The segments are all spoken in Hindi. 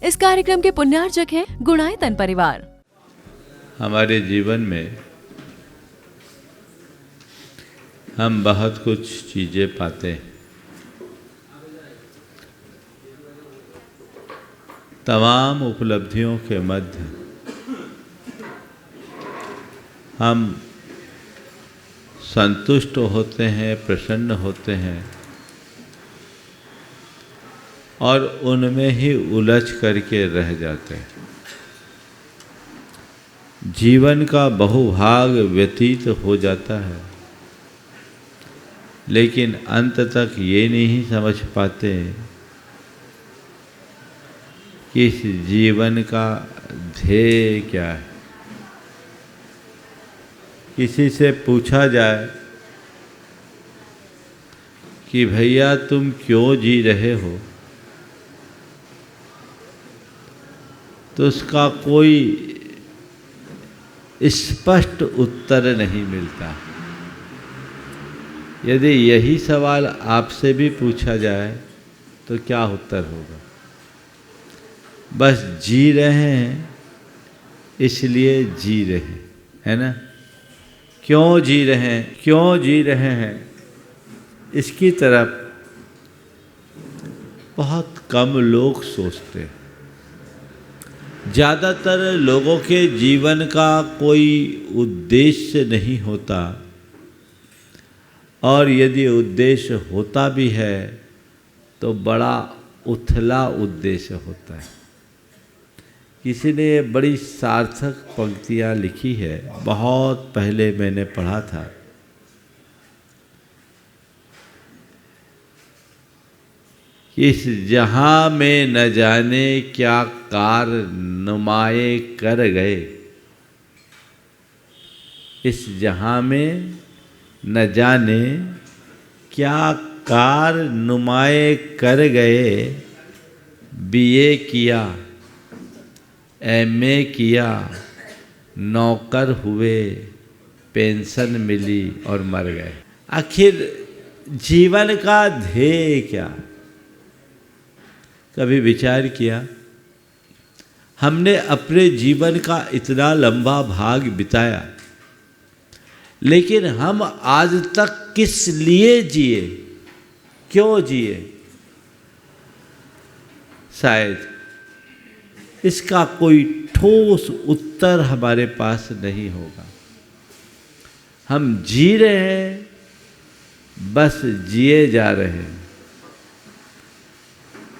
इस कार्यक्रम के पुण्यार्चक हैं गुणायतन परिवार। हमारे जीवन में हम बहुत कुछ चीज़ें पाते हैं। तमाम उपलब्धियों के मध्य हम संतुष्ट होते हैं, प्रसन्न होते हैं और उनमें ही उलझ करके रह जाते हैं। जीवन का बहुभाग व्यतीत हो जाता है, लेकिन अंत तक ये नहीं समझ पाते कि इस जीवन का ध्येय क्या है। किसी से पूछा जाए कि भैया तुम क्यों जी रहे हो, तो उसका कोई स्पष्ट उत्तर नहीं मिलता। यदि यही सवाल आपसे भी पूछा जाए तो क्या उत्तर होगा? बस जी रहे हैं इसलिए जी रहे हैं, है ना? क्यों जी रहे हैं, क्यों जी रहे हैं, इसकी तरफ बहुत कम लोग सोचते हैं। ज़्यादातर लोगों के जीवन का कोई उद्देश्य नहीं होता, और यदि उद्देश्य होता भी है तो बड़ा उथला उद्देश्य होता है। किसी ने बड़ी सार्थक पंक्तियाँ लिखी है, बहुत पहले मैंने पढ़ा था। इस जहाँ में न जाने क्या कार नुमाए कर गए, इस जहाँ में न जाने क्या कार नुमाए कर गए, बीए किया, एमए किया, नौकर हुए, पेंशन मिली और मर गए। आखिर जीवन का ध्येय क्या? कभी विचार किया? हमने अपने जीवन का इतना लंबा भाग बिताया, लेकिन हम आज तक किस लिए जिए, क्यों जिए? शायद इसका कोई ठोस उत्तर हमारे पास नहीं होगा। हम जी रहे हैं, बस जिए जा रहे हैं।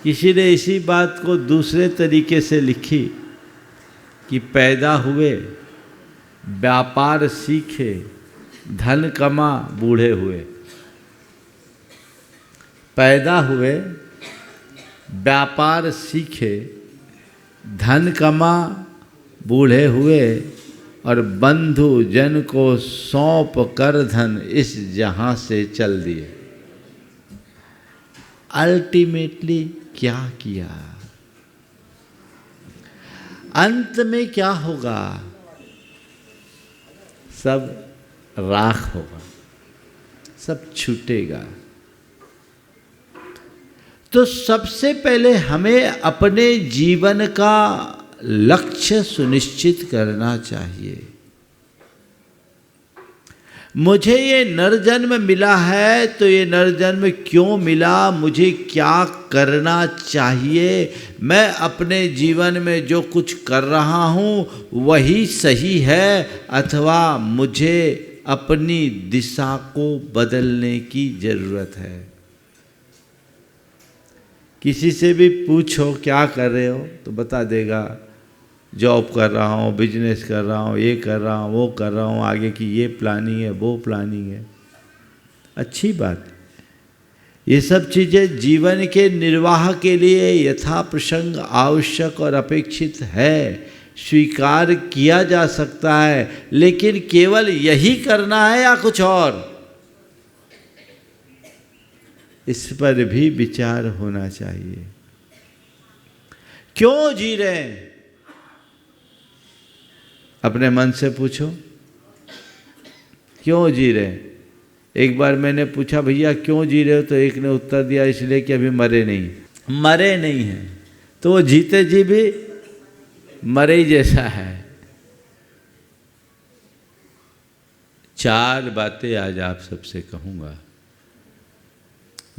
किसी ने इसी बात को दूसरे तरीके से लिखी कि पैदा हुए, व्यापार सीखे, धन कमा, बूढ़े हुए। पैदा हुए, व्यापार सीखे, धन कमा, बूढ़े हुए, और बंधु जन को सौंप कर धन इस जहां से चल दिए। अल्टीमेटली क्या किया? अंत में क्या होगा? सब राख होगा, सब छूटेगा। तो सबसे पहले हमें अपने जीवन का लक्ष्य सुनिश्चित करना चाहिए। मुझे ये नरजन्म मिला है तो ये नरजन्म क्यों मिला, मुझे क्या करना चाहिए, मैं अपने जीवन में जो कुछ कर रहा हूँ वही सही है, अथवा मुझे अपनी दिशा को बदलने की जरूरत है। किसी से भी पूछो क्या कर रहे हो तो बता देगा, जॉब कर रहा हूँ, बिजनेस कर रहा हूँ, ये कर रहा हूँ, वो कर रहा हूँ, आगे की ये प्लानिंग है, वो प्लानिंग है। अच्छी बात है। ये सब चीज़ें जीवन के निर्वाह के लिए यथा प्रसंग आवश्यक और अपेक्षित है, स्वीकार किया जा सकता है, लेकिन केवल यही करना है या कुछ और, इस पर भी विचार होना चाहिए। क्यों जी रहे हैं? अपने मन से पूछो, क्यों जी रहे हैं? एक बार मैंने पूछा, भैया क्यों जी रहे हो? तो एक ने उत्तर दिया, इसलिए कि अभी मरे नहीं। मरे नहीं हैं तो वो जीते जी भी मरे ही जैसा है। 4 बातें आज आप सबसे कहूँगा।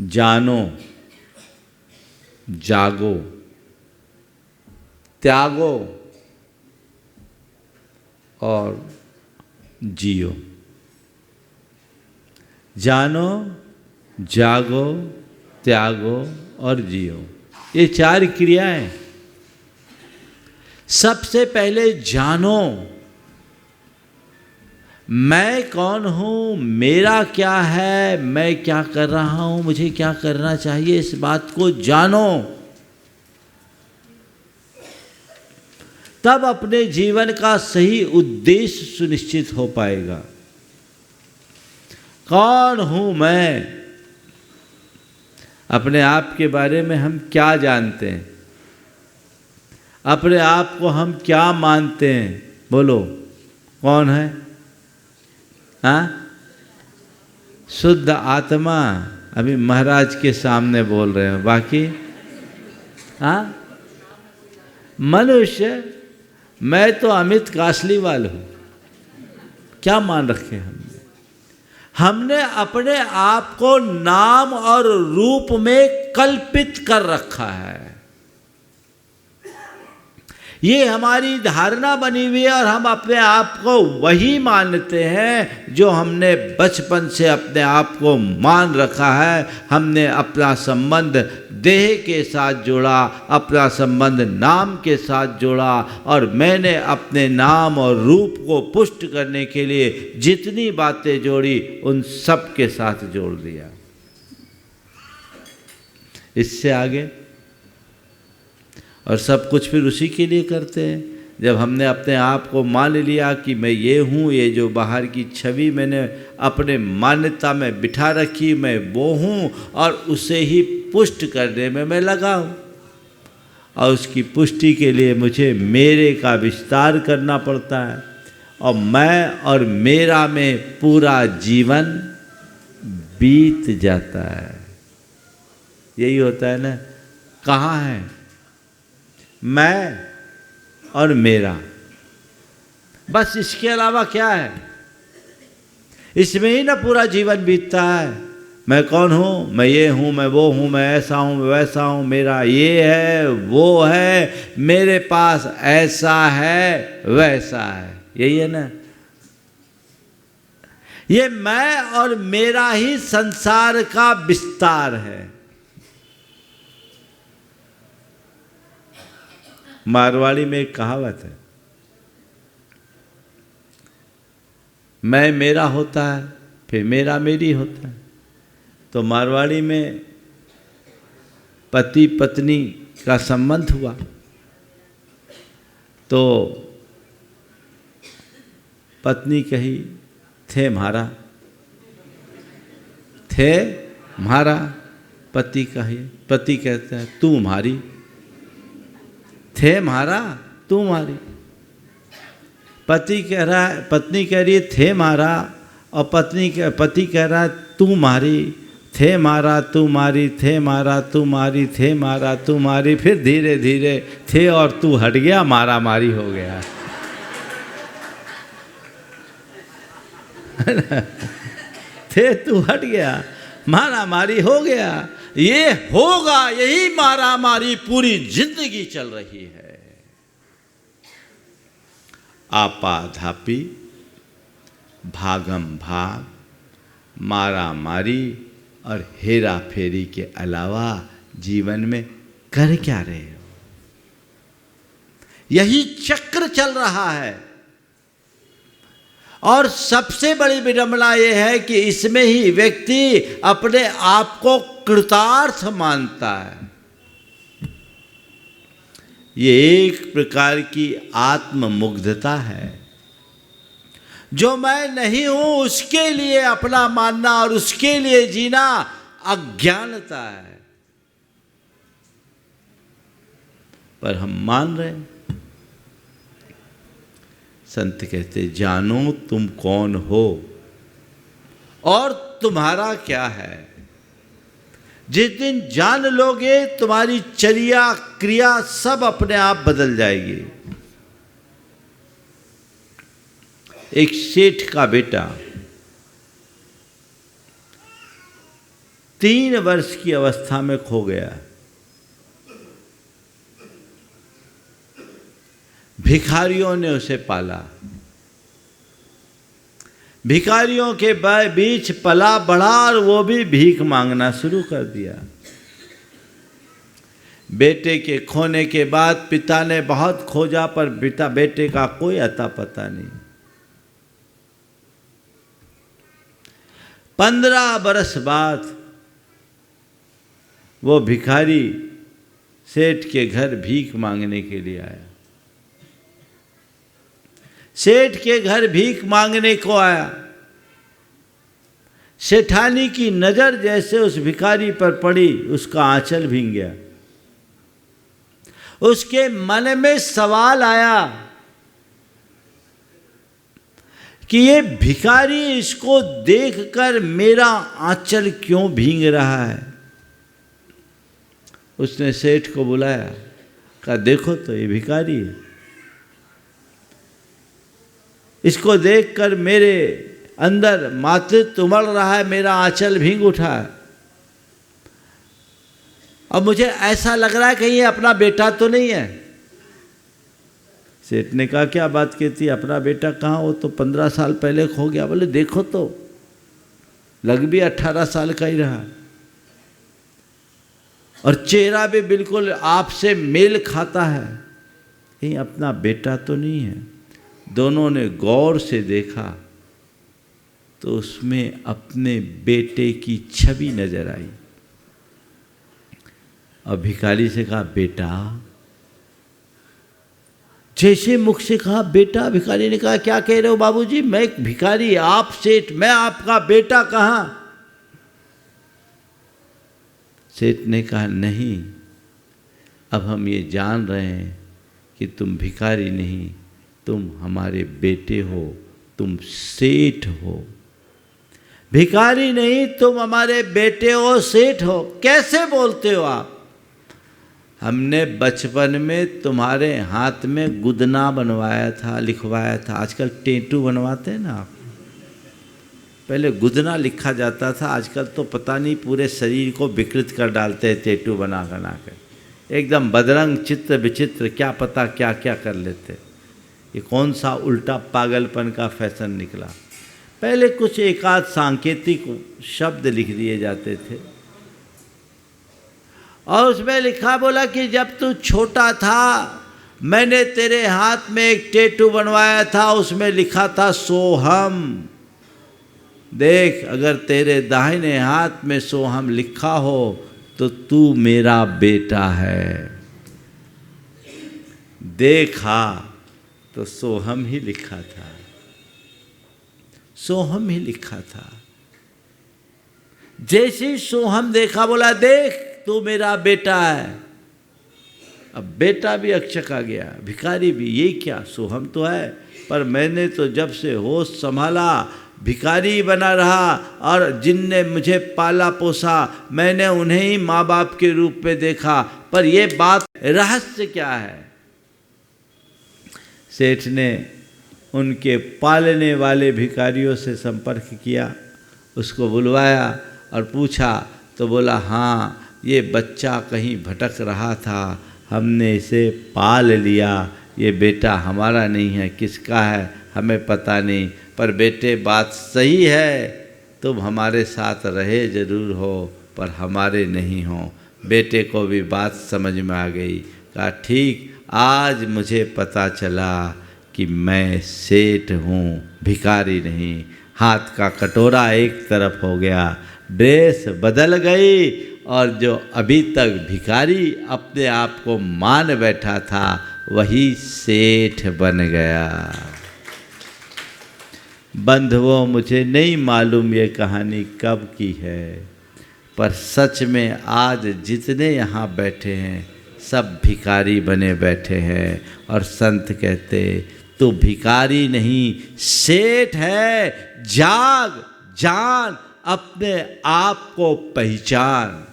जानो, जागो, त्यागो और जियो। जानो, जागो, त्यागो और जियो, ये 4 क्रियाएं। सबसे पहले जानो, मैं कौन हूँ, मेरा क्या है, मैं क्या कर रहा हूँ, मुझे क्या करना चाहिए, इस बात को जानो। तब अपने जीवन का सही उद्देश्य सुनिश्चित हो पाएगा। कौन हूँ मैं, अपने आप के बारे में हम क्या जानते हैं, अपने आप को हम क्या मानते हैं, बोलो कौन है? हाँ, शुद्ध आत्मा। अभी महाराज के सामने बोल रहे हो, बाकी हाँ, मनुष्य। मैं तो अमित कासलीवाल हूँ। क्या मान रखे हमने? हमने अपने आप को नाम और रूप में कल्पित कर रखा है। ये हमारी धारणा बनी हुई है और हम अपने आप को वही मानते हैं जो हमने बचपन से अपने आप को मान रखा है। हमने अपना संबंध देह के साथ जोड़ा, अपना संबंध नाम के साथ जोड़ा, और मैंने अपने नाम और रूप को पुष्ट करने के लिए जितनी बातें जोड़ी उन सब के साथ जोड़ दिया। इससे आगे और सब कुछ फिर उसी के लिए करते हैं। जब हमने अपने आप को मान लिया कि मैं ये हूँ, ये जो बाहर की छवि मैंने अपने मान्यता में बिठा रखी, मैं वो हूँ, और उसे ही पुष्ट करने में मैं लगा हूँ। और उसकी पुष्टि के लिए मुझे मेरे का विस्तार करना पड़ता है, और मैं और मेरा में पूरा जीवन बीत जाता है। यही होता है ना। कहाँ है मैं और मेरा? बस इसके अलावा क्या है? इसमें ही ना पूरा जीवन बीतता है। मैं कौन हूँ, मैं ये हूँ, मैं वो हूँ, मैं ऐसा हूँ, मैं वैसा हूँ, मेरा ये है, वो है, मेरे पास ऐसा है, वैसा है। यही है ना। ये मैं और मेरा ही संसार का विस्तार है। मारवाड़ी में एक कहावत है, मैं मेरा होता है, फिर मेरा मेरी होता है। तो मारवाड़ी में पति पत्नी का संबंध हुआ, तो पत्नी कही थे म्हारा, थे म्हारा। पति कहता है तू म्हारी, थे म्हारा तू म्हारी। पति कह रहा है, पत्नी कह रही है थे म्हारा, और पति कह रहा है तू म्हारी, थे म्हारा तू मारी, थे म्हारा तू मारी, थे म्हारा तू मारी। फिर धीरे धीरे थे और तू हट गया, मारा मारी हो गया। थे तू हट गया, मारा मारी हो गया। ये होगा, यही मारा मारी पूरी जिंदगी चल रही है। आपाधापी, भागम भाग, मारा मारी और हेरा फेरी के अलावा जीवन में कर क्या रहे हो? यही चक्र चल रहा है। और सबसे बड़ी विडंबना यह है कि इसमें ही व्यक्ति अपने आप को कृतार्थ मानता है। ये एक प्रकार की आत्ममुग्धता है। जो मैं नहीं हूं उसके लिए अपना मानना और उसके लिए जीना अज्ञानता है। पर हम मान रहे हैं। संत कहते जानो तुम कौन हो और तुम्हारा क्या है। जिस दिन जान लोगे तुम्हारी चर्या क्रिया सब अपने आप बदल जाएगी। एक सेठ का बेटा 3 वर्ष की अवस्था में खो गया। भिखारियों ने उसे पाला, भिखारियों के बीच पला बढ़ा और वो भी भीख मांगना शुरू कर दिया। बेटे के खोने के बाद पिता ने बहुत खोजा पर बेटे का कोई अता पता नहीं। 15 बरस बाद वो भिखारी सेठ के घर भीख मांगने के लिए आया। सेठ के घर भीख मांगने को आया। सेठानी की नजर जैसे उस भिखारी पर पड़ी, उसका आंचल भीग गया। उसके मन में सवाल आया कि ये भिखारी इसको देखकर मेरा आंचल क्यों भीग रहा है। उसने सेठ को बुलाया, कहा देखो तो ये भिखारी है, इसको देखकर मेरे अंदर मातृत्व उमड़ रहा है, मेरा आंचल भीग उठा है। अब मुझे ऐसा लग रहा है कि ये अपना बेटा तो नहीं है। सेठ ने कहा क्या बात कहती, अपना बेटा कहाँ, वो तो 15 साल पहले खो गया। बोले देखो तो लग भी 18 साल का ही रहा और चेहरा भी बिल्कुल आपसे मेल खाता है, ये अपना बेटा तो नहीं है। दोनों ने गौर से देखा तो उसमें अपने बेटे की छवि नजर आई। और भिखारी से कहा बेटा, जैसे मुख से कहा बेटा, भिखारी ने कहा क्या कह रहे हो बाबूजी, मैं एक भिखारी, आप सेठ, मैं आपका बेटा कहाँ। सेठ ने कहा नहीं, अब हम ये जान रहे हैं कि तुम भिखारी नहीं, तुम हमारे बेटे हो, तुम सेठ हो। भिखारी नहीं, तुम हमारे बेटे हो, सेठ हो। कैसे बोलते हो आप? हमने बचपन में तुम्हारे हाथ में गुदना बनवाया था, लिखवाया था। आजकल टेटू बनवाते हैं ना आप, पहले गुदना लिखा जाता था, आजकल तो पता नहीं पूरे शरीर को विकृत कर डालते हैं टेटू बना कर, एकदम बदरंग चित्र विचित्र, क्या पता क्या क्या कर लेते। ये कौन सा उल्टा पागलपन का फैशन निकला। पहले कुछ एकाध सांकेतिक शब्द लिख दिए जाते थे और उसमें लिखा, बोला कि जब तू छोटा था मैंने तेरे हाथ में एक टैटू बनवाया था, उसमें लिखा था सोहम। देख, अगर तेरे दाहिने हाथ में सोहम लिखा हो तो तू मेरा बेटा है। देखा तो सोहम ही लिखा था, सोहम ही लिखा था। जैसे ही सोहम देखा, बोला देख तू मेरा बेटा है। अब बेटा भी अक्षक आ गया, भिखारी भी, ये क्या, सोहम तो है, पर मैंने तो जब से होश संभाला भिखारी बना रहा और जिनने मुझे पाला पोसा मैंने उन्हें ही माँ बाप के रूप में देखा, पर ये बात रहस्य क्या है। सेठ ने उनके पालने वाले भिखारियों से संपर्क किया, उसको बुलवाया और पूछा तो बोला हाँ, ये बच्चा कहीं भटक रहा था, हमने इसे पाल लिया, ये बेटा हमारा नहीं है, किसका है हमें पता नहीं, पर बेटे बात सही है, तुम हमारे साथ रहे जरूर हो पर हमारे नहीं हो। बेटे को भी बात समझ में आ गई। कहा ठीक, आज मुझे पता चला कि मैं सेठ हूँ, भिखारी नहीं। हाथ का कटोरा एक तरफ हो गया, ड्रेस बदल गई और जो अभी तक भिखारी अपने आप को मान बैठा था वही सेठ बन गया। बंधुओं, मुझे नहीं मालूम ये कहानी कब की है, पर सच में आज जितने यहाँ बैठे हैं सब भिखारी बने बैठे हैं। और संत कहते तू भिखारी नहीं सेठ है, जाग, जान, अपने आप को पहचान।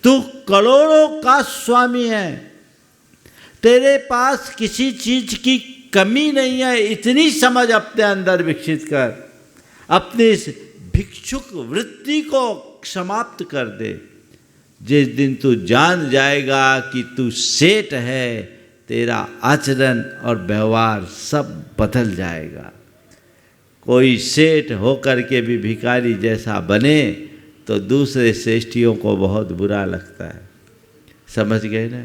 तू करोड़ों का स्वामी है, तेरे पास किसी चीज की कमी नहीं है। इतनी समझ अपने अंदर विकसित कर, अपनी इस भिक्षुक वृत्ति को समाप्त कर दे। जिस दिन तू जान जाएगा कि तू सेठ है, तेरा आचरण और व्यवहार सब बदल जाएगा। कोई सेठ होकर के भी भिखारी जैसा बने तो दूसरे श्रेष्ठियों को बहुत बुरा लगता है। समझ गए ना?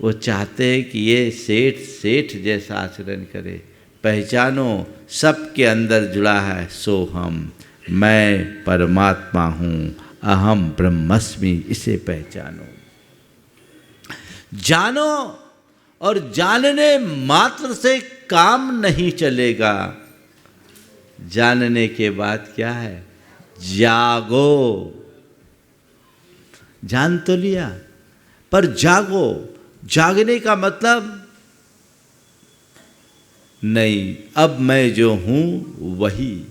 वो चाहते हैं कि ये सेठ सेठ जैसा आचरण करे। पहचानो, सबके अंदर जुड़ा है सोहम, मैं परमात्मा हूँ, अहम ब्रह्मस्मि, इसे पहचानो। जानो, और जानने मात्र से काम नहीं चलेगा। जानने के बाद क्या है? जागो। जान तो लिया, पर जागो। जागने का मतलब नहीं, अब मैं जो हूं वही।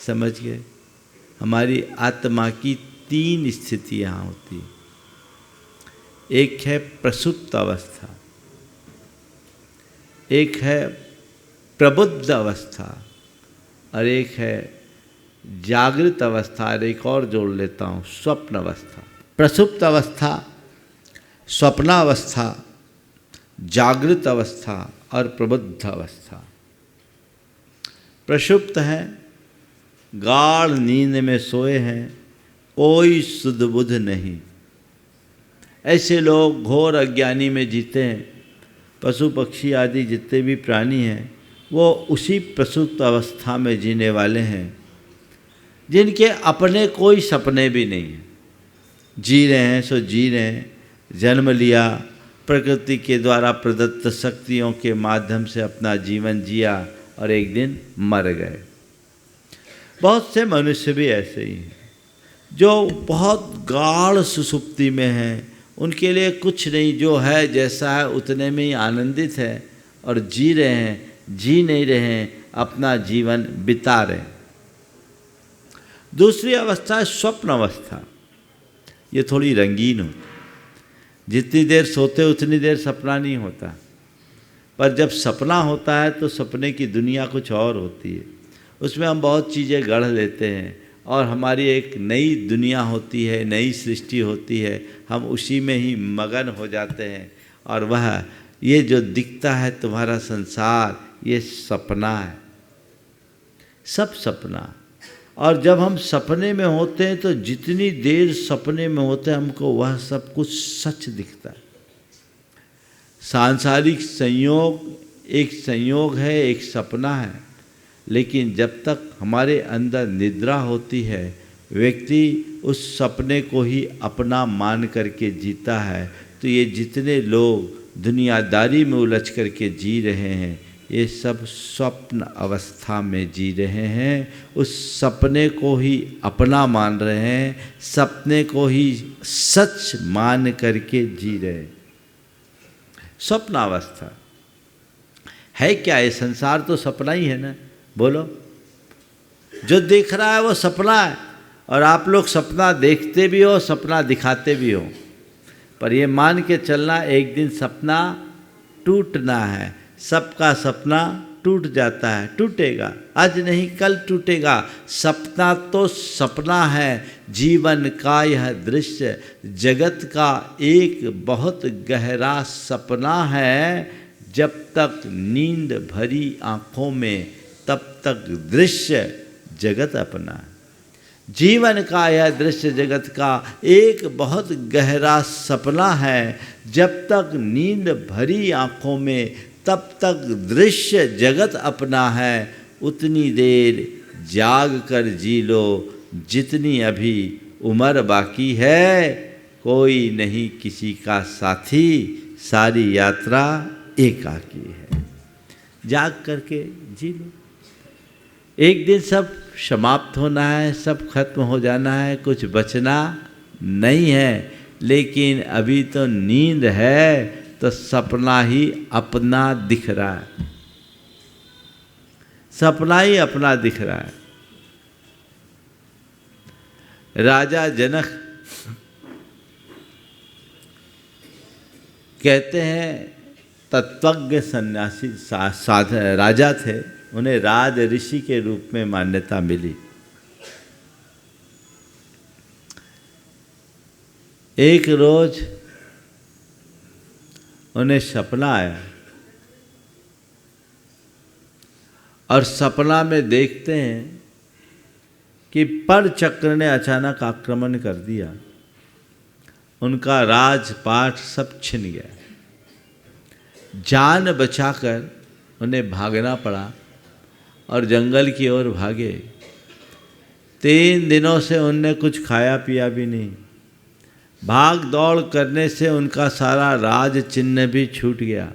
समझ गए? हमारी आत्मा की 3 स्थितियां होती। एक है प्रसुप्त अवस्था, एक है प्रबुद्ध अवस्था, और एक है जागृत अवस्था। और एक और जोड़ लेता हूँ, स्वप्न अवस्था। प्रसुप्त अवस्था, स्वप्नावस्था, जागृत अवस्था और प्रबुद्ध अवस्था। प्रसुप्त है, गाढ़ नींद में सोए हैं, कोई सुध बुध नहीं। ऐसे लोग घोर अज्ञानी में जीते हैं। पशु पक्षी आदि जितने भी प्राणी हैं वो उसी प्रसुप्त अवस्था में जीने वाले हैं, जिनके अपने कोई सपने भी नहीं हैं। जी रहे हैं सो जी रहे हैं। जन्म लिया, प्रकृति के द्वारा प्रदत्त शक्तियों के माध्यम से अपना जीवन जिया और एक दिन मर गए। बहुत से मनुष्य भी ऐसे ही हैं जो बहुत गाढ़ सुसुप्ति में हैं। उनके लिए कुछ नहीं, जो है जैसा है उतने में ही आनंदित है और जी रहे हैं, जी नहीं रहे हैं, अपना जीवन बिता रहे हैं। दूसरी अवस्था है स्वप्न अवस्था। ये थोड़ी रंगीन होती। जितनी देर सोते उतनी देर सपना नहीं होता, पर जब सपना होता है तो सपने की दुनिया कुछ और होती है। उसमें हम बहुत चीज़ें गढ़ लेते हैं और हमारी एक नई दुनिया होती है, नई सृष्टि होती है। हम उसी में ही मगन हो जाते हैं और वह ये जो दिखता है तुम्हारा संसार, ये सपना है, सब सपना। और जब हम सपने में होते हैं तो जितनी देर सपने में होते हैं हमको वह सब कुछ सच दिखता है। सांसारिक संयोग एक संयोग है, एक सपना है, लेकिन जब तक हमारे अंदर निद्रा होती है व्यक्ति उस सपने को ही अपना मान करके जीता है। तो ये जितने लोग दुनियादारी में उलझ करके जी रहे हैं, ये सब स्वप्न अवस्था में जी रहे हैं। उस सपने को ही अपना मान रहे हैं, सपने को ही सच मान करके जी रहे हैं। स्वप्न अवस्था है क्या? ये संसार तो सपना ही है ना। बोलो, जो देख रहा है वो सपना है, और आप लोग सपना देखते भी हो, सपना दिखाते भी हो। पर ये मान के चलना, एक दिन सपना टूटना है। सबका सपना टूट जाता है, टूटेगा, आज नहीं कल टूटेगा। सपना तो सपना है। जीवन का यह दृश्य जगत का एक बहुत गहरा सपना है। जब तक नींद भरी आँखों में, तब तक दृश्य जगत अपना है। जीवन का यह दृश्य जगत का एक बहुत गहरा सपना है। जब तक नींद भरी आँखों में, तब तक दृश्य जगत अपना है। उतनी देर जाग कर जी लो जितनी अभी उम्र बाकी है। कोई नहीं किसी का साथी, सारी यात्रा एकाकी है। जाग करके जी लो। एक दिन सब समाप्त होना है, सब खत्म हो जाना है, कुछ बचना नहीं है। लेकिन अभी तो नींद है तो सपना ही अपना दिख रहा है, सपना ही अपना दिख रहा है। राजा जनक कहते हैं तत्वज्ञ सन्यासी राजा थे, उन्हें राज ऋषि के रूप में मान्यता मिली। एक रोज उन्हें सपना आया और सपना में देखते हैं कि पर चक्र ने अचानक आक्रमण कर दिया, उनका राजपाट सब छिन गया। जान बचाकर उन्हें भागना पड़ा और जंगल की ओर भागे। 3 दिनों से उनने कुछ खाया पिया भी नहीं। भाग दौड़ करने से उनका सारा राज चिन्ह भी छूट गया।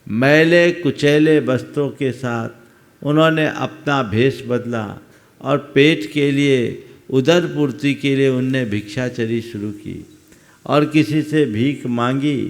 मैले कुचैले वस्त्रों के साथ उन्होंने अपना भेष बदला और पेट के लिए, उदर पूर्ति के लिए उनने भिक्षाचरी शुरू की और किसी से भीख मांगी।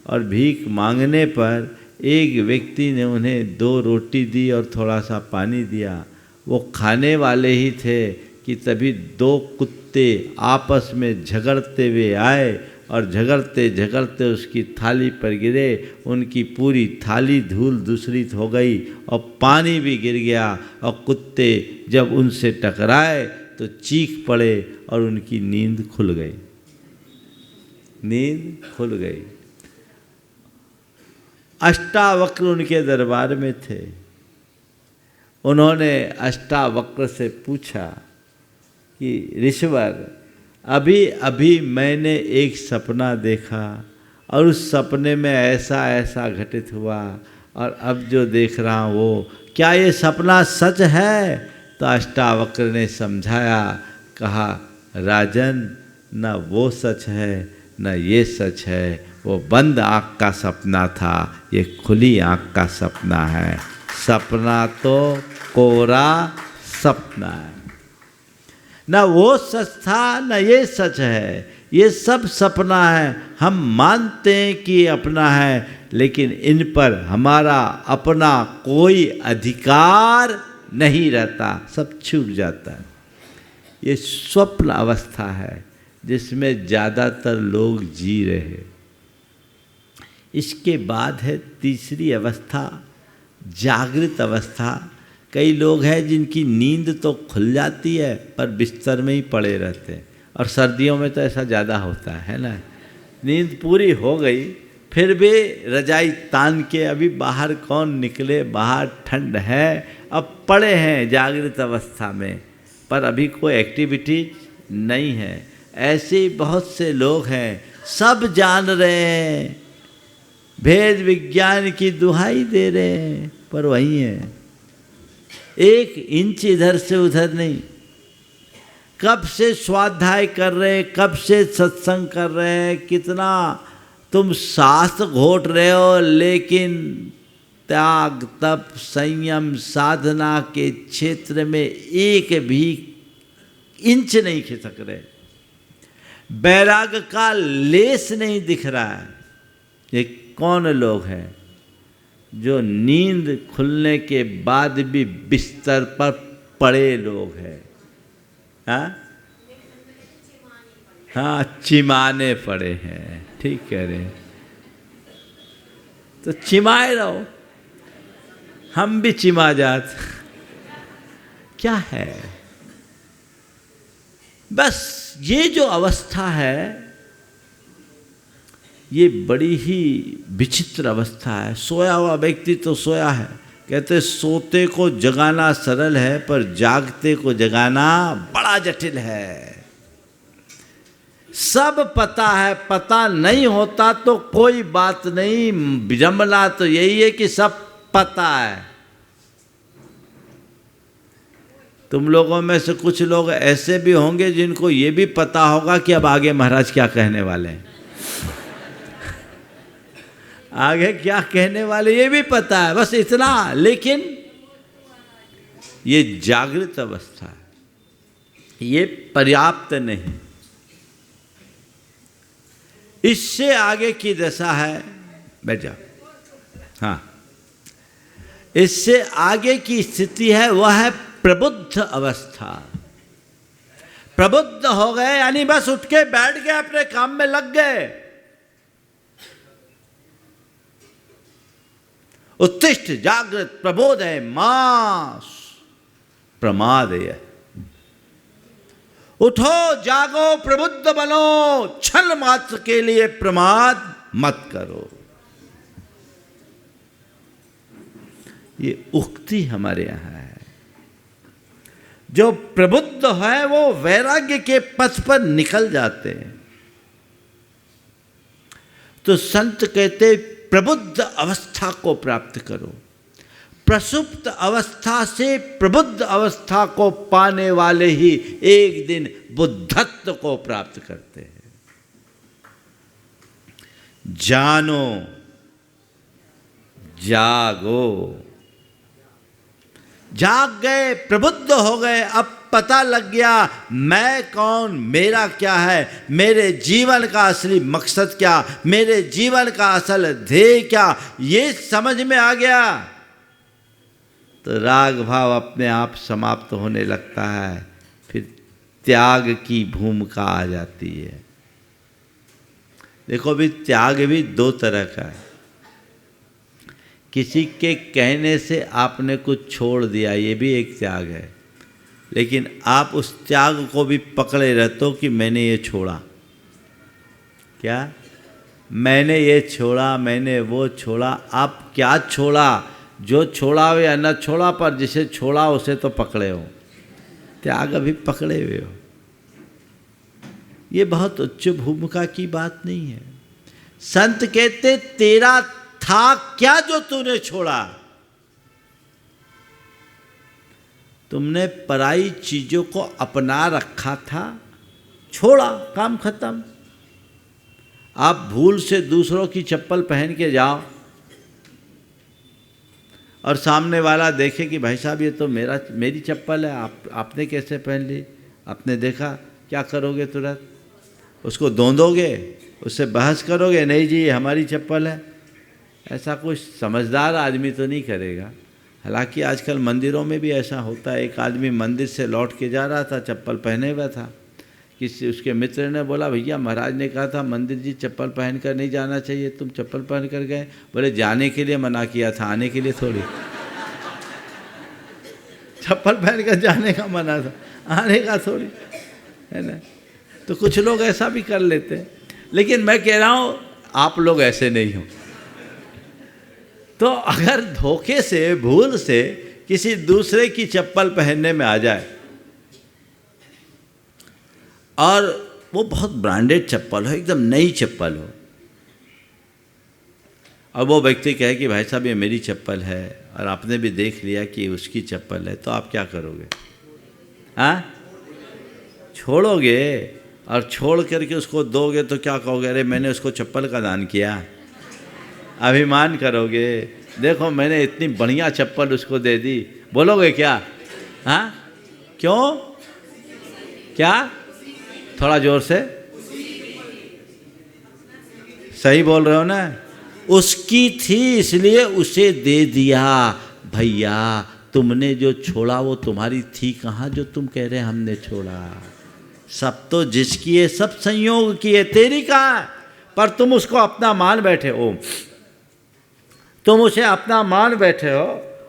और भीख मांगने पर एक व्यक्ति ने उन्हें 2 रोटी दी और थोड़ा सा पानी दिया। वो खाने वाले ही थे कि तभी 2 कुत्ते आपस में झगड़ते हुए आए और झगड़ते झगड़ते उसकी थाली पर गिरे। उनकी पूरी थाली धूल दूसरित हो गई और पानी भी गिर गया और कुत्ते जब उनसे टकराए तो चीख पड़े और उनकी नींद खुल गई। नींद खुल गई। अष्टावक्र उनके दरबार में थे। उन्होंने अष्टावक्र से पूछा कि ऋषिवर, अभी अभी मैंने एक सपना देखा और उस सपने में ऐसा ऐसा घटित हुआ और अब जो देख रहा हूँ वो, क्या ये सपना सच है? तो अष्टावक्र ने समझाया, कहा राजन, न वो सच है न ये सच है। वो बंद आँख का सपना था, ये खुली आँख का सपना है। सपना तो कोरा सपना है। न वो सच था न ये सच है, ये सब सपना है। हम मानते हैं कि अपना है, लेकिन इन पर हमारा अपना कोई अधिकार नहीं रहता, सब छूट जाता है। ये स्वप्न अवस्था है जिसमें ज़्यादातर लोग जी रहे हैं। इसके बाद है तीसरी अवस्था, जागृत अवस्था। कई लोग हैं जिनकी नींद तो खुल जाती है पर बिस्तर में ही पड़े रहते हैं, और सर्दियों में तो ऐसा ज़्यादा होता है ना। नींद पूरी हो गई फिर भी रजाई तान के अभी बाहर कौन निकले, बाहर ठंड है, अब पड़े हैं जागृत अवस्था में, पर अभी कोई एक्टिविटी नहीं है। ऐसे बहुत से लोग हैं, सब जान रहे हैं, भेद विज्ञान की दुहाई दे रहे हैं, पर वही है, 1 इंच इधर से उधर नहीं। कब से स्वाध्याय कर रहे हैं, कब से सत्संग कर रहे हैं, कितना तुम शास्त्र घोट रहे हो, लेकिन त्याग तप संयम साधना के क्षेत्र में 1 भी इंच नहीं खिसक रहे। बैराग का लेस नहीं दिख रहा है। ये कौन लोग हैं जो नींद खुलने के बाद भी बिस्तर पर पड़े लोग हैं? हाँ, चिमाने पड़े हैं। ठीक कह रहे हैं, तो चिमाए रहो, हम भी चिमा जात। क्या है? बस ये जो अवस्था है ये बड़ी ही विचित्र अवस्था है। सोया हुआ व्यक्ति तो सोया है, कहते सोते को जगाना सरल है पर जागते को जगाना बड़ा जटिल है। सब पता है, पता नहीं होता तो कोई बात नहीं, विडंबना तो यही है कि सब पता है। तुम लोगों में से कुछ लोग ऐसे भी होंगे जिनको ये भी पता होगा कि अब आगे महाराज क्या कहने वाले हैं, आगे क्या कहने वाले ये भी पता है, बस इतना। लेकिन ये जागृत अवस्था है, ये पर्याप्त नहीं। इससे आगे की दशा है, बैठ जाओ, हाँ, इससे आगे की स्थिति है वह है प्रबुद्ध अवस्था। प्रबुद्ध हो गए यानी बस उठ के बैठ गए, अपने काम में लग गए। उत्तिष्ठ जागृत प्रबोधय मां प्रमादय। उठो जागो प्रबुद्ध बनो, क्षण मात्र के लिए प्रमाद मत करो। ये उक्ति हमारे यहां है। जो प्रबुद्ध है वो वैराग्य के पथ पर निकल जाते हैं। तो संत कहते प्रबुद्ध अवस्था को प्राप्त करो। प्रसुप्त अवस्था से प्रबुद्ध अवस्था को पाने वाले ही एक दिन बुद्धत्व को प्राप्त करते हैं। जानो, जागो। जाग गए, प्रबुद्ध हो गए, अब पता लग गया मैं कौन, मेरा क्या है, मेरे जीवन का असली मकसद क्या, मेरे जीवन का असल ध्येय क्या, ये समझ में आ गया तो राग भाव अपने आप समाप्त होने लगता है। फिर त्याग की भूमिका आ जाती है। देखो भी त्याग भी दो तरह का है। किसी के कहने से आपने कुछ छोड़ दिया, ये भी एक त्याग है, लेकिन आप उस त्याग को भी पकड़े रहते हो कि मैंने ये छोड़ा। क्या? मैंने ये छोड़ा, मैंने वो छोड़ा। आप क्या छोड़ा? जो छोड़ा हो या न छोड़ा, पर जिसे छोड़ा उसे तो पकड़े हो। त्याग अभी पकड़े हुए हो। ये बहुत उच्च भूमिका की बात नहीं है। संत कहते तेरा था क्या जो तूने छोड़ा? तुमने पराई चीजों को अपना रखा था, छोड़ा, काम खत्म। आप भूल से दूसरों की चप्पल पहन के जाओ और सामने वाला देखे कि भाई साहब ये तो मेरी चप्पल है, आपने कैसे पहन ली? आपने देखा, क्या करोगे? तुरंत उसको दोंदोगे, उससे बहस करोगे? नहीं जी ये हमारी चप्पल है। ऐसा कुछ समझदार आदमी तो नहीं करेगा। हालांकि आजकल मंदिरों में भी ऐसा होता है। एक आदमी मंदिर से लौट के जा रहा था, चप्पल पहने हुआ था। किसी उसके मित्र ने बोला भैया महाराज ने कहा था मंदिर जी चप्पल पहन कर नहीं जाना चाहिए, तुम चप्पल पहन कर गए। बोले जाने के लिए मना किया था, आने के लिए थोड़ी। चप्पल पहन कर जाने का मना था, आने का थोड़ी, है ना। तो कुछ लोग ऐसा भी कर लेते हैं, लेकिन मैं कह रहा हूँ आप लोग ऐसे नहीं हो। तो अगर धोखे से, भूल से किसी दूसरे की चप्पल पहनने में आ जाए और वो बहुत ब्रांडेड चप्पल हो, एकदम नई चप्पल हो, और वो व्यक्ति कहे कि भाई साहब ये मेरी चप्पल है, और आपने भी देख लिया कि उसकी चप्पल है, तो आप क्या करोगे? हाँ, छोड़ोगे? और छोड़ करके उसको दोगे तो क्या कहोगे? अरे मैंने उसको चप्पल का दान किया। अभिमान करोगे, देखो मैंने इतनी बढ़िया चप्पल उसको दे दी, बोलोगे क्या? हाँ, क्यों? क्या? थोड़ा जोर से, सही बोल रहे हो ना? उसकी थी इसलिए उसे दे दिया। भैया तुमने जो छोड़ा वो तुम्हारी थी कहाँ जो तुम कह रहे हमने छोड़ा? सब तो जिसकी है, सब संयोग की है, तेरी कहाँ है? पर तुम उसको अपना मान बैठे हो, तुम उसे अपना मान बैठे हो,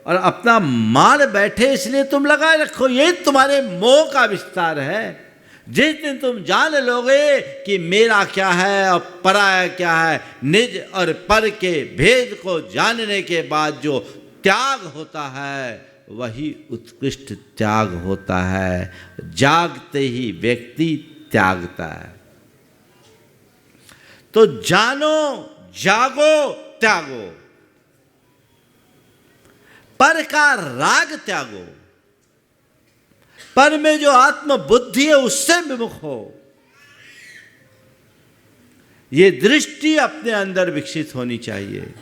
और अपना मान बैठे इसलिए तुम लगाए रखो। ये तुम्हारे मोह का विस्तार है। जिस दिन तुम जान लोगे कि मेरा क्या है और पराया क्या है, निज और पर के भेद को जानने के बाद जो त्याग होता है वही उत्कृष्ट त्याग होता है। जागते ही व्यक्ति त्यागता है। तो जानो, जागो, त्यागो। पर का राग त्यागो। पर में जो आत्म बुद्धि है उससे विमुख हो। ये दृष्टि अपने अंदर विकसित होनी चाहिए।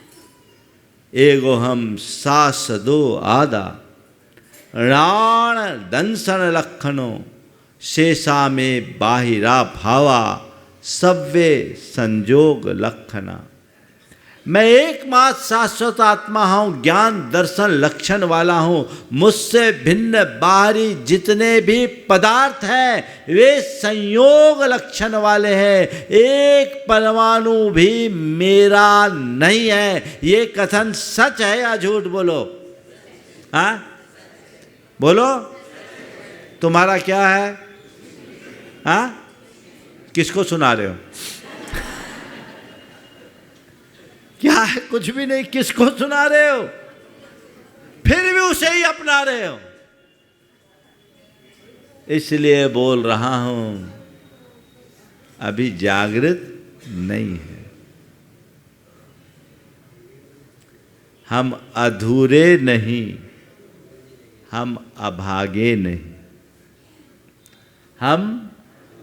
एगो हम सासदो आदा राण दंसन लखनो शेषा में बाहिरा भावा सव्वे संजोग लखना। मैं एकमात्र शाश्वत आत्मा हूँ, ज्ञान दर्शन लक्षण वाला हूँ। मुझसे भिन्न बाहरी जितने भी पदार्थ हैं वे संयोग लक्षण वाले हैं, एक परमाणु भी मेरा नहीं है। ये कथन सच है या झूठ? बोलो, हाँ बोलो, तुम्हारा क्या है? हाँ, किसको सुना रहे हो? क्या है? कुछ भी नहीं। किसको सुना रहे हो? फिर भी उसे ही अपना रहे हो। इसलिए बोल रहा हूं, अभी जागृत नहीं है। हम अधूरे नहीं, हम अभागे नहीं। हम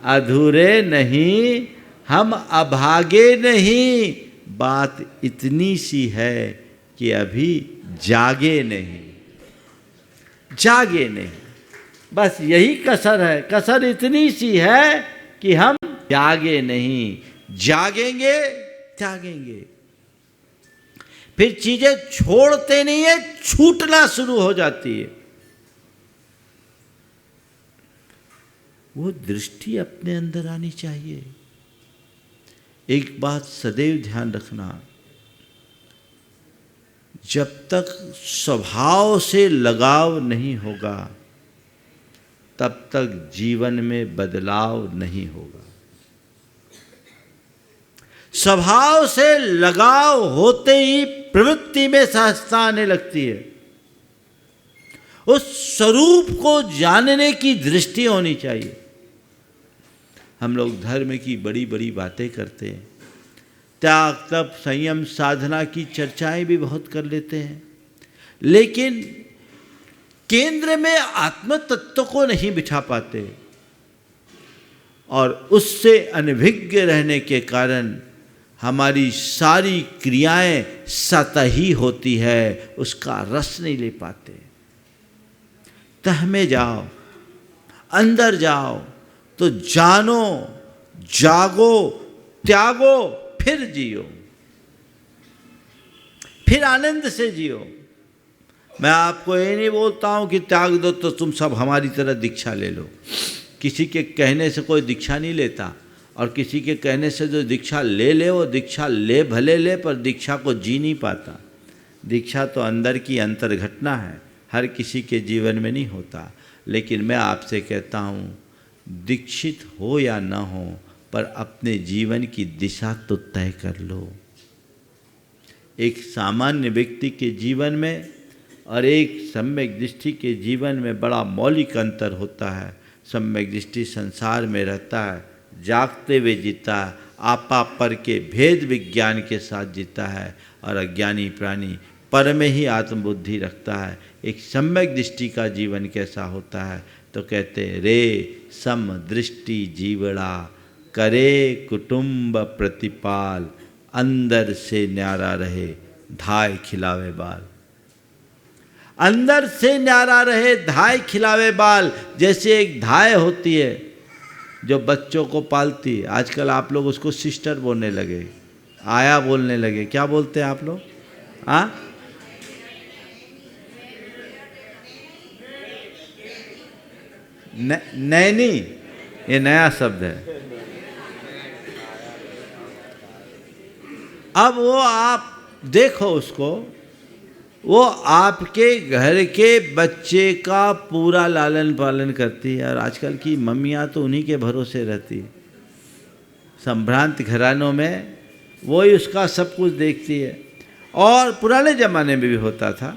अधूरे नहीं, हम अभागे नहीं। बात इतनी सी है कि अभी जागे नहीं, जागे नहीं। बस यही कसर है। कसर इतनी सी है कि हम जागे नहीं। जागेंगे, जागेंगे। फिर चीजें छोड़ते नहीं है, छूटना शुरू हो जाती है। वो दृष्टि अपने अंदर आनी चाहिए। एक बात सदैव ध्यान रखना, जब तक स्वभाव से लगाव नहीं होगा तब तक जीवन में बदलाव नहीं होगा। स्वभाव से लगाव होते ही प्रवृत्ति में सहजता आने लगती है। उस स्वरूप को जानने की दृष्टि होनी चाहिए। हम लोग धर्म की बड़ी बड़ी बातें करते हैं, त्याग तप संयम साधना की चर्चाएं भी बहुत कर लेते हैं, लेकिन केंद्र में आत्म तत्व को नहीं बिठा पाते और उससे अनभिज्ञ रहने के कारण हमारी सारी क्रियाएं सतही होती है, उसका रस नहीं ले पाते। तह में जाओ, अंदर जाओ तो जानो, जागो, त्यागो, फिर जियो, फिर आनंद से जियो। मैं आपको ये नहीं बोलता हूं कि त्याग दो तो तुम सब हमारी तरह दीक्षा ले लो। किसी के कहने से कोई दीक्षा नहीं लेता, और किसी के कहने से जो दीक्षा ले वो दीक्षा ले भले ले, पर दीक्षा को जी नहीं पाता। दीक्षा तो अंदर की अंतर घटना है, हर किसी के जीवन में नहीं होता। लेकिन मैं आपसे कहता हूँ, दीक्षित हो या न हो, पर अपने जीवन की दिशा तो तय कर लो। एक सामान्य व्यक्ति के जीवन में और एक सम्यक दृष्टि के जीवन में बड़ा मौलिक अंतर होता है। सम्यक दृष्टि संसार में रहता है, जागते हुए जीता है, आपा पर के भेद विज्ञान के साथ जीता है, और अज्ञानी प्राणी पर में ही आत्मबुद्धि रखता है। एक सम्यक दृष्टि का जीवन कैसा होता है? तो कहते रे सम दृष्टि जीवड़ा, करे कुटुंब प्रतिपाल, अंदर से न्यारा रहे धाय खिलावे बाल। अंदर से न्यारा रहे धाय खिलावे बाल। जैसे एक धाय होती है जो बच्चों को पालती है। आजकल आप लोग उसको सिस्टर बोलने लगे, आया बोलने लगे। क्या बोलते हैं आप लोग? हाँ, नैनी, ये नया शब्द है। अब वो आप देखो उसको, वो आपके घर के बच्चे का पूरा लालन पालन करती है। और आजकल की मम्मियाँ तो उन्हीं के भरोसे रहती है। संभ्रांत घरानों में वही उसका सब कुछ देखती है। और पुराने ज़माने में भी होता था,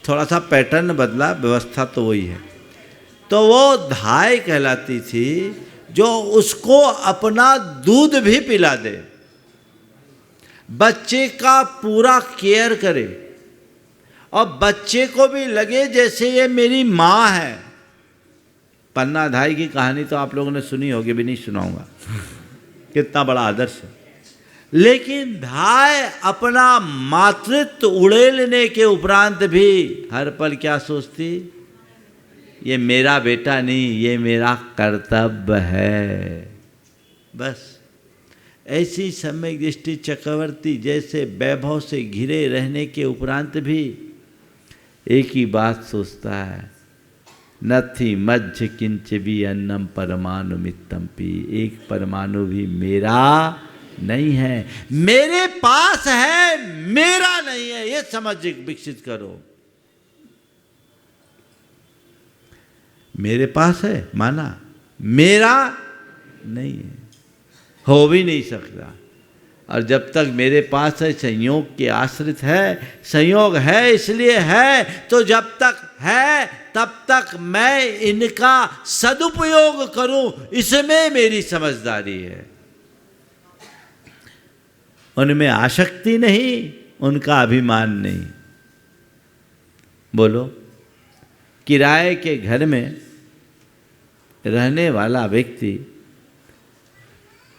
थोड़ा सा पैटर्न बदला, व्यवस्था तो वही है। तो वो धाय कहलाती थी, जो उसको अपना दूध भी पिला दे, बच्चे का पूरा केयर करे, और बच्चे को भी लगे जैसे ये मेरी माँ है। पन्ना धाय की कहानी तो आप लोगों ने सुनी होगी, भी नहीं सुनाऊंगा, कितना बड़ा आदर्श है। लेकिन धाय अपना मातृत्व उड़ेलने के उपरांत भी हर पल क्या सोचती? ये मेरा बेटा नहीं, ये मेरा कर्तव्य है। बस ऐसी सम्यक दृष्टि चक्रवर्ती जैसे वैभव से घिरे रहने के उपरांत भी एक ही बात सोचता है, नथी मज्ज किंच भी अन्नम परमाणु मित्तम पी, एक परमाणु भी मेरा नहीं है, मेरे पास है मेरा नहीं है, ये समझ विकसित करो। मेरे पास है माना, मेरा नहीं है, हो भी नहीं सकता। और जब तक मेरे पास है संयोग के आश्रित है, संयोग है इसलिए है, तो जब तक है तब तक मैं इनका सदुपयोग करूं, इसमें मेरी समझदारी है। उनमें आसक्ति नहीं, उनका अभिमान नहीं। बोलो, किराए के घर में रहने वाला व्यक्ति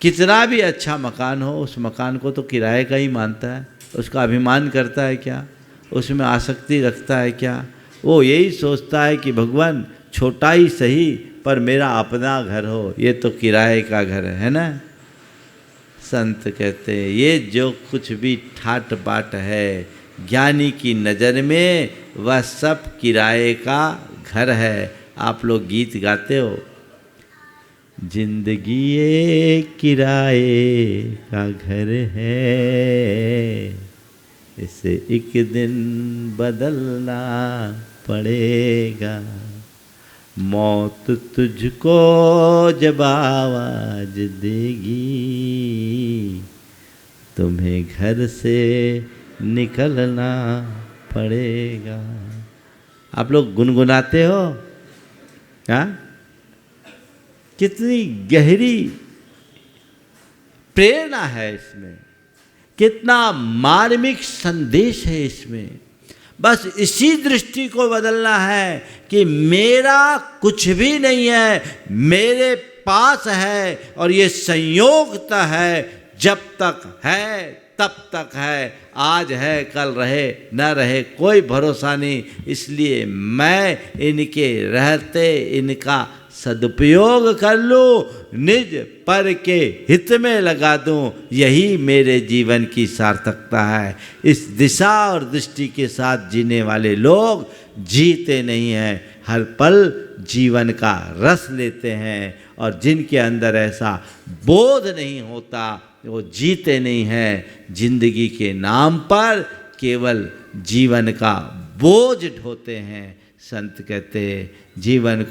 कितना भी अच्छा मकान हो, उस मकान को तो किराए का ही मानता है। उसका अभिमान करता है क्या? उसमें आसक्ति रखता है क्या? वो यही सोचता है कि भगवान छोटा ही सही पर मेरा अपना घर हो, ये तो किराए का घर है ना। संत कहते हैं ये जो कुछ भी ठाट बाट है, ज्ञानी की नज़र में वह सब किराए का घर है। आप लोग गीत गाते हो, जिंदगी एक किराए का घर है, इसे एक दिन बदलना पड़ेगा, मौत तुझको जब आवाज देगी, तुम्हें घर से निकलना पड़ेगा। आप लोग गुनगुनाते हो? हाँ, कितनी गहरी प्रेरणा है इसमें, कितना मार्मिक संदेश है इसमें। बस इसी दृष्टि को बदलना है कि मेरा कुछ भी नहीं है, मेरे पास है, और ये संयोगता है। जब तक है तब तक है, आज है कल रहे न रहे कोई भरोसा नहीं। इसलिए मैं इनके रहते इनका सदुपयोग कर लूँ, निज पर के हित में लगा दूँ, यही मेरे जीवन की सार्थकता है। इस दिशा और दृष्टि के साथ जीने वाले लोग जीते नहीं हैं, हर पल जीवन का रस लेते हैं। और जिनके अंदर ऐसा बोध नहीं होता वो जीते नहीं हैं, जिंदगी के नाम पर केवल जीवन का बोझ ढोते हैं। संत कहते हैं जीवन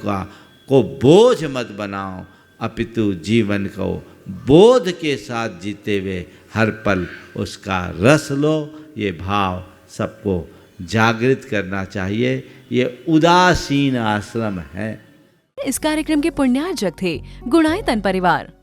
को बोझ मत बनाओ, अपितु जीवन को बोध के साथ जीते हुए हर पल उसका रस लो। ये भाव सबको जागृत करना चाहिए। ये उदासीन आश्रम है। इस कार्यक्रम के पुण्यार्जक थे गुणायतन परिवार।